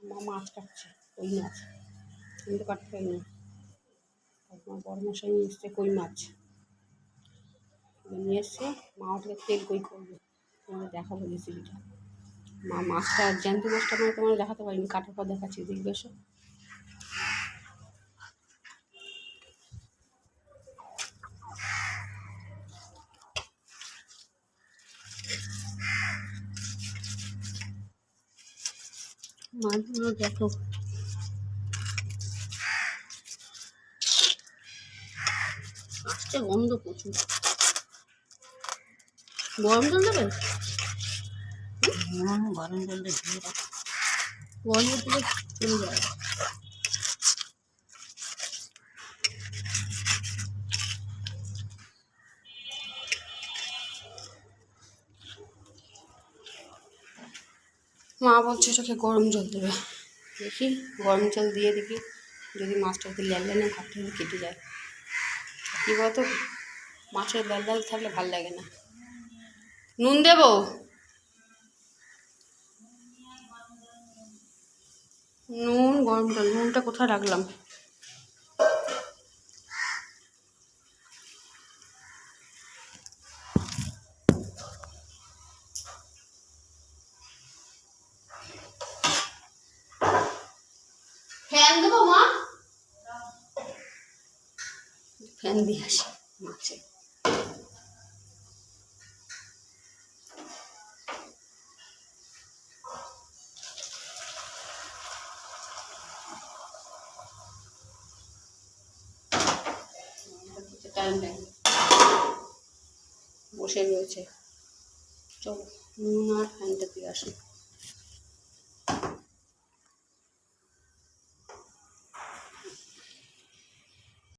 মা মাছ কাটছে, কই মাছ। আমি তো কাটতে পারি না। আমার বড় মশাই নিয়ে এসছে কই মাছ নিয়ে এসছে। মা ওটাকে তেল কই করবে, তোমাদের দেখাবো রেসিপিটা। মা মাছটা জ্যান্ত মাছটা মানে তোমার দেখাতে পারিনি, কাটার পর দেখাচ্ছি, দেখবে এসো। মাছগুলো দেখো, আসছে গন্ধ প্রচুর। গরম জল দেবে? গরম জল দিয়ে গরম জল দিলে চলে যায়। মা বলছে এটাকে গরম জল দেবে, দেখি গরম জল দিয়ে দেখি যদি মাছটা যদি ল্যাল ল্যালে ভাবটা যদি কেটে যায়। কী বলতো, মাছের লাল লাল থাকলে ভাল লাগে না। নুন দেব? নুন, গরম জল, নুনটা কোথায় রাখলাম? ফ্যান দেবো মা? ফ্যান দিয়ে আসি মাছে। টাইম লাগে, বসে রয়েছে। চলো নুন আর ফ্যানটা দিয়ে আসি।